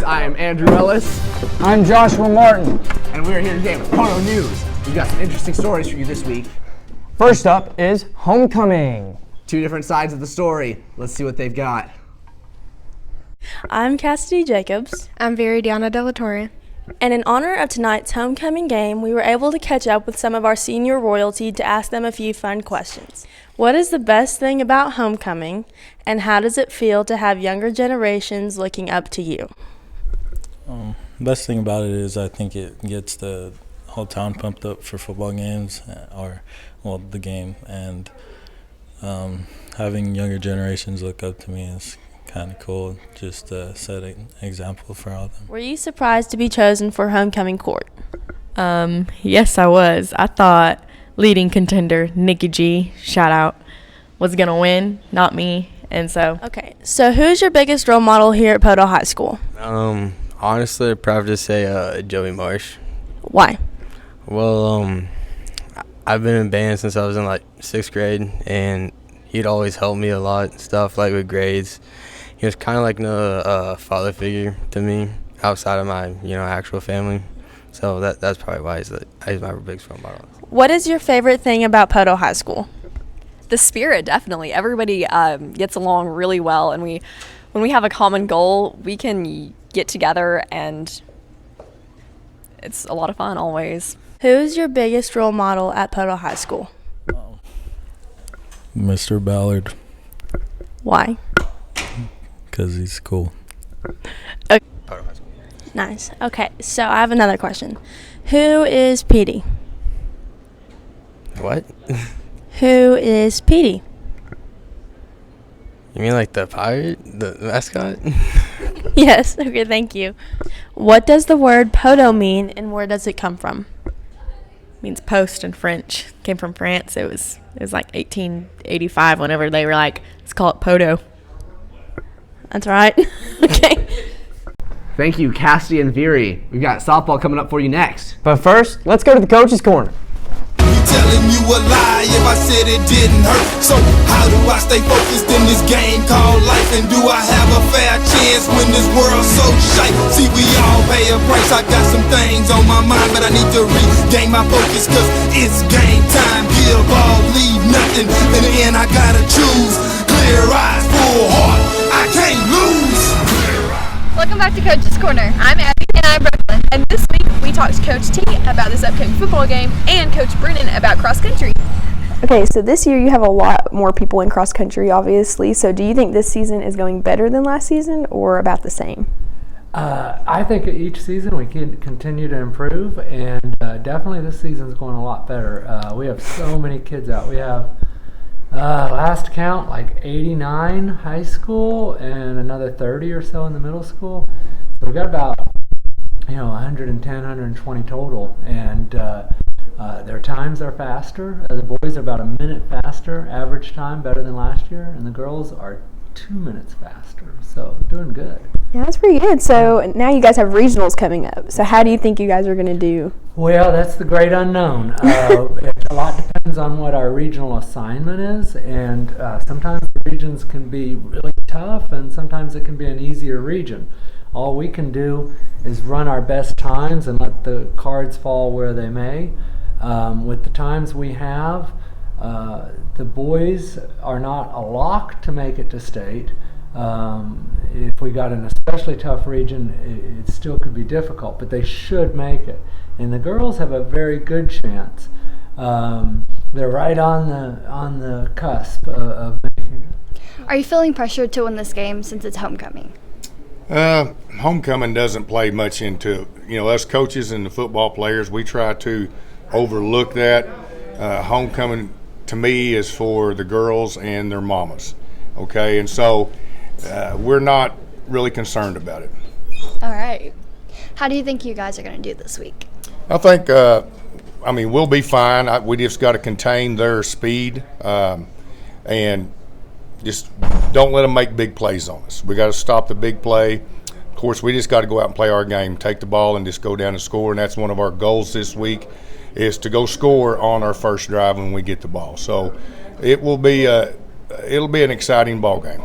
I am Andrew Ellis. I'm Joshua Martin. And we're here today with Poteau News. We've got some interesting stories for you this week. First up is homecoming. Two different sides of the story. Let's see what they've got. I'm Cassidy Jacobs. I'm Viridiana Delatorre. And in honor of tonight's homecoming game, we were able to catch up with some of our senior royalty to ask them a few fun questions. What is the best thing about homecoming, and how does it feel to have younger generations looking up to you? Best thing about it is I think it gets the whole town pumped up for football games, the game, and having younger generations look up to me is kind of cool, just to set an example for all of them. Were you surprised to be chosen for homecoming court? Yes, I was. I thought leading contender Nikki G, shout out, was going to win, not me, and so. Okay, so who's your biggest role model here at Poteau High School? Honestly, I'd probably just say Joey Marsh. Why? Well, I've been in band since I was in like 6th grade, and he'd always help me a lot and stuff, like with grades. He was kind of like a father figure to me outside of my, actual family. So that's probably why he's my biggest role model. What is your favorite thing about Poteau High School? The spirit, definitely. Everybody gets along really well, and when we have a common goal, we can get together, and it's a lot of fun always. Who's your biggest role model at Poteau High School? Mr. Ballard. Why? Because he's cool. Okay. Nice. Okay, so I have another question. Who is Petey? What? Who is Petey? You mean like the pirate, the mascot? Yes, okay, thank you. What does the word Poteau mean, and where does it come from? It means post in French. Came from France. It was like 1885 whenever they were like, let's call it Poteau. That's right. Okay. Thank you, Cassidy and Viri. We've got softball coming up for you next. But first, let's go to the coach's corner. Telling you a lie if I said it didn't hurt. So how do I stay focused in this game called life? And do I have a fair chance when this world's so shite? See, we all pay a price. I got some things on my mind, but I need to regain my focus, cause it's game time. Give all, leave nothing. In the end I gotta choose. Clear eyes, full heart, I can't lose. Welcome back to Coach's Corner. I'm Abby. And I'm Brooklyn. And this week we talked to Coach T about this upcoming football game and Coach Brennan about cross country. Okay, so this year you have a lot more people in cross country, obviously. So do you think this season is going better than last season or about the same? I think each season we can continue to improve, and definitely this season's going a lot better. We have so many kids out. We have, last count, like 89 high school and another 30 or so in the middle school. So we've got about 110, 120 total, and their times are faster. The boys are about a minute faster, average time, better than last year, and the girls are 2 minutes faster, so doing good. Yeah, that's pretty good. So now you guys have regionals coming up. So how do you think you guys are going to do? Well, that's the great unknown. A lot depends on what our regional assignment is, and sometimes the regions can be really tough, and sometimes it can be an easier region. All we can do is run our best times and let the cards fall where they may. With the times we have, the boys are not a lock to make it to state. If we got an especially tough region, it still could be difficult, but they should make it. And the girls have a very good chance. They're right on the cusp of making it. Are you feeling pressured to win this game since it's homecoming? Homecoming doesn't play much into it. Us coaches and the football players, we try to overlook that. Homecoming, to me, is for the girls and their mamas, okay? And so we're not really concerned about it. All right. How do you think you guys are going to do this week? I think, we'll be fine. We just got to contain their speed and just don't let them make big plays on us. We got to stop the big play. Of course, we just got to go out and play our game, take the ball and just go down and score, and that's one of our goals this week, is to go score on our first drive when we get the ball. So it'll be an exciting ball game.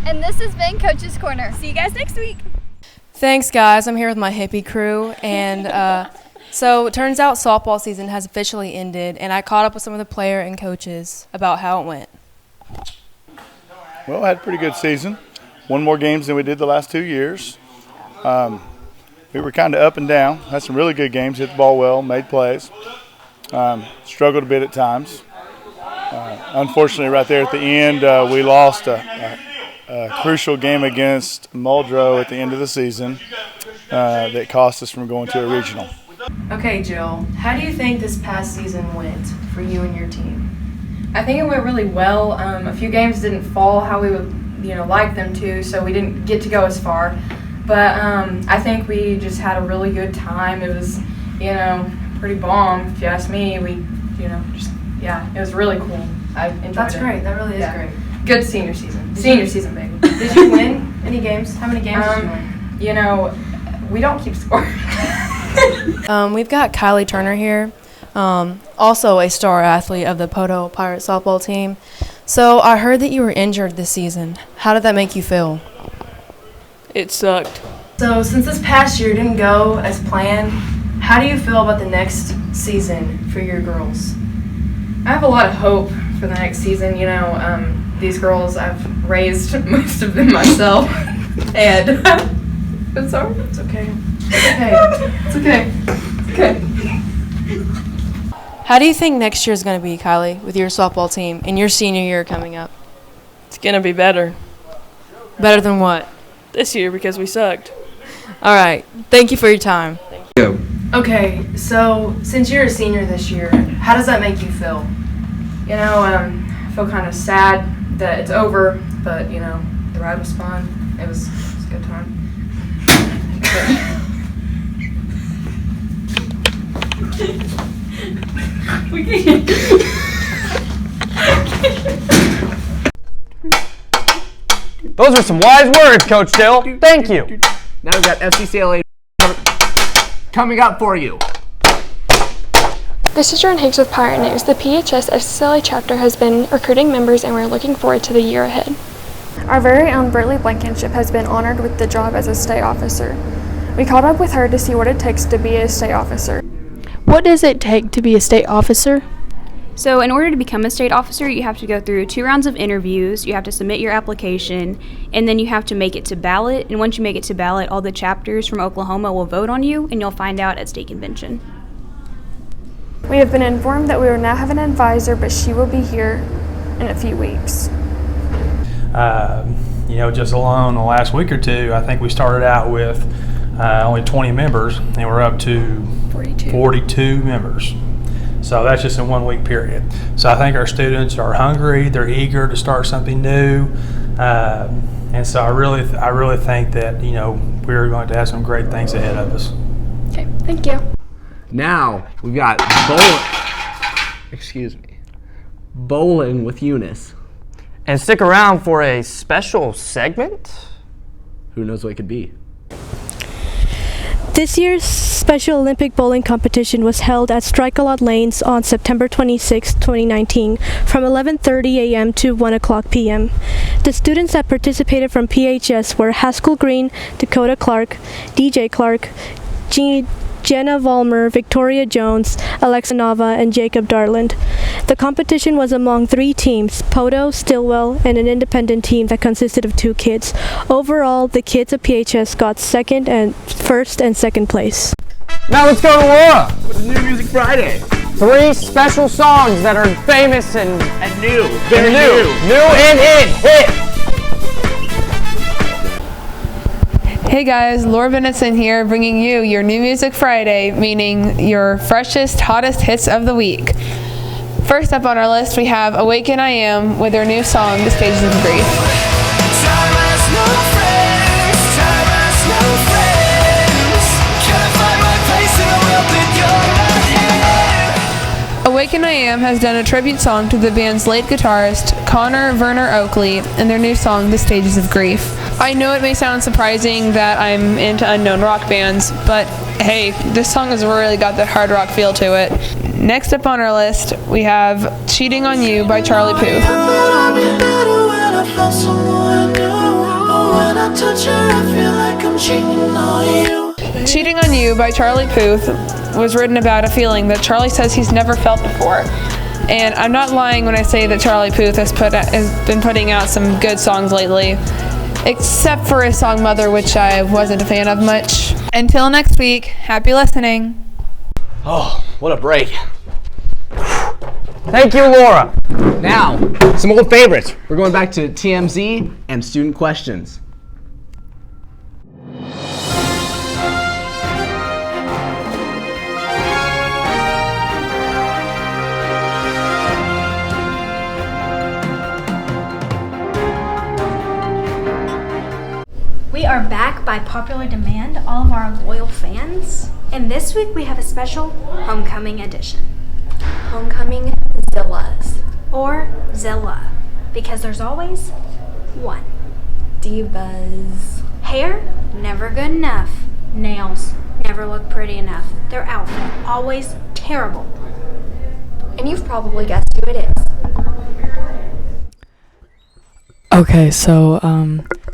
And this has been Coach's Corner. See you guys next week. Thanks, guys. I'm here with my hippie crew, and so it turns out softball season has officially ended, and I caught up with some of the player and coaches about how it went. Well, I had a pretty good season. Won more games than we did the last 2 years. We were kind of up and down. Had some really good games, hit the ball well, made plays. Struggled a bit at times. Unfortunately, right there at the end, we lost a crucial game against Muldrow at the end of the season that cost us from going to a regional. Okay, Jill, how do you think this past season went for you and your team? I think it went really well. A few games didn't fall how we would, like them to, so we didn't get to go as far. But I think we just had a really good time. It was, pretty bomb, if you ask me. It was really cool. I enjoyed it. That's great. That really is great. Good senior season. Senior season, baby. Did you win any games? How many games did you win? We don't keep score. We've got Kylie Turner here, also a star athlete of the Poteau Pirate softball team. So I heard that you were injured this season. How did that make you feel? It sucked. So since this past year didn't go as planned, how do you feel about the next season for your girls? I have a lot of hope for the next season. These girls, I've raised most of them myself. And I'm sorry. It's okay. It's okay. How do you think next year is going to be, Kylie, with your softball team and your senior year coming up? It's going to be better. Better than what? This year, because we sucked. All right. Thank you for your time. Thank you. Okay, so since you're a senior this year, how does that make you feel? I feel kind of sad that it's over, but, the ride was fun. It was a good time. Those are some wise words, Coach Dill. Thank you. Now we've got FCCLA coming up for you. This is Jordan Higgs with Pirate News. The PHS FCCLA chapter has been recruiting members, and we're looking forward to the year ahead. Our very own Bertley Blankenship has been honored with the job as a state officer. We caught up with her to see what it takes to be a state officer. What does it take to be a state officer? So in order to become a state officer, you have to go through 2 rounds of interviews, you have to submit your application, and then you have to make it to ballot. And once you make it to ballot, all the chapters from Oklahoma will vote on you, and you'll find out at state convention. We have been informed that we will now have an advisor, but she will be here in a few weeks. Just alone the last week or two, I think we started out with only 20 members, and we're up to 42 members. So that's just in 1 week period. So I think our students are hungry, they're eager to start something new. And so I really think that, we're going to have some great things ahead of us. Okay, thank you. Now we've got bowling with Eunice. And stick around for a special segment. Who knows what it could be? This year's Special Olympic bowling competition was held at Strike-A-Lot Lanes on September 26, 2019 from 11:30 a.m. to 1 o'clock p.m. The students that participated from PHS were Haskell Green, Dakota Clark, DJ Clark, Jenna Vollmer, Victoria Jones, Alexa Nava, and Jacob Darland. The competition was among 3 teams, Poteau, Stillwell, and an independent team that consisted of 2 kids. Overall, the kids of PHS got first and second place. Now let's go to Laura. With New Music Friday. 3 special songs that are famous and new. Very new. New and hit. Hey guys, Laura Bennettson here, bringing you your New Music Friday, meaning your freshest, hottest hits of the week. First up on our list, we have Awaken I Am with their new song, The Stages of Grief. Awaken I Am has done a tribute song to the band's late guitarist, Connor Werner Oakley, and their new song, The Stages of Grief. I know it may sound surprising that I'm into unknown rock bands, but hey, this song has really got that hard rock feel to it. Next up on our list, we have Cheating on You by Charlie Puth. when I touch her, I feel like I'm cheating on you. Cheating on You by Charlie Puth was written about a feeling that Charlie says he's never felt before. And I'm not lying when I say that Charlie Puth has been putting out some good songs lately, except for his song Mother, which I wasn't a fan of much. Until next week, happy listening. Oh, what a break. Thank you, Laura. Now, some old favorites. We're going back to TMZ and student questions. We are back by popular demand, all of our loyal fans. And this week we have a special homecoming edition. Homecoming Zillas. Or Zilla. Because there's always one. Divas. Hair, never good enough. Nails, never look pretty enough. Their outfit, always terrible. And you've probably guessed who it is. Okay, so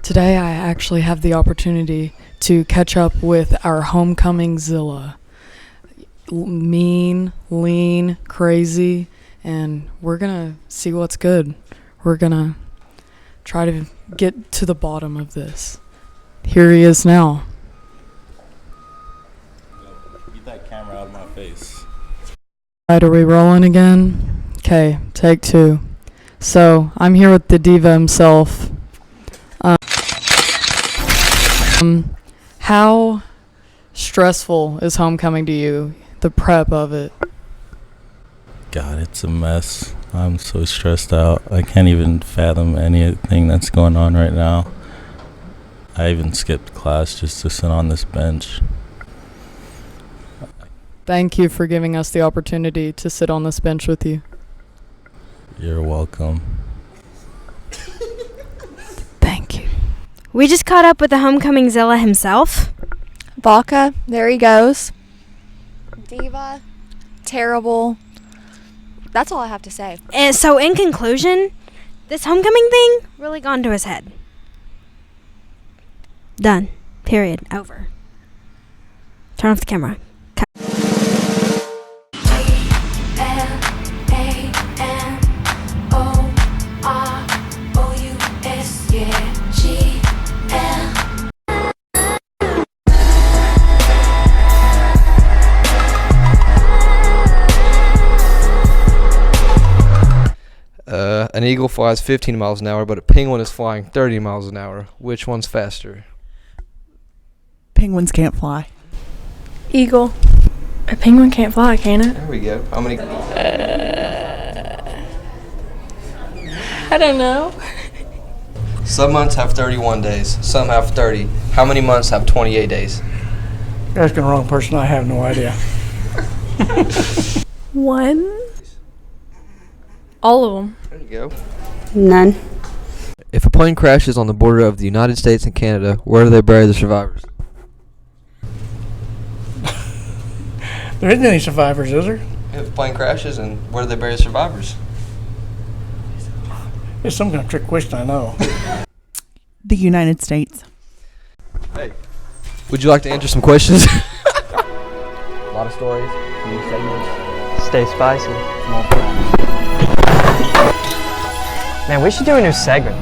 today I actually have the opportunity to catch up with our homecoming Zilla. Mean, lean, crazy, and we're gonna see what's good. We're gonna try to get to the bottom of this. Here he is now. Get that camera out of my face. Alright, are we rolling again? Okay, take 2. So, I'm here with the diva himself. How stressful is homecoming to you? The prep of it? God, it's a mess. I'm so stressed out. I can't even fathom anything that's going on right now. I even skipped class just to sit on this bench. Thank you for giving us the opportunity to sit on this bench with you. You're welcome. Thank you. We just caught up with the homecoming Zilla himself. Vodka, there he goes. Diva, terrible. That's all I have to say. And so in conclusion, this homecoming thing really gone to his head. Done. Period. Over. Turn off the camera. Cut. An eagle flies 15 miles an hour, but a penguin is flying 30 miles an hour. Which one's faster? Penguins can't fly. Eagle. A penguin can't fly, can it? There we go. How many? I don't know. Some months have 31 days. Some have 30. How many months have 28 days? You're asking the wrong person. I have no idea. 1. All of them. There you go. None. If a plane crashes on the border of the United States and Canada, where do they bury the survivors? There isn't any survivors, is there? If a plane crashes, and where do they bury the survivors? It's some kind of trick question, I know. The United States. Hey. Would you like to answer some questions? A lot of stories, new segments. Stay spicy. Small programs. Man, we should do a new segment.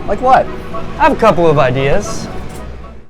Like what? I have a couple of ideas.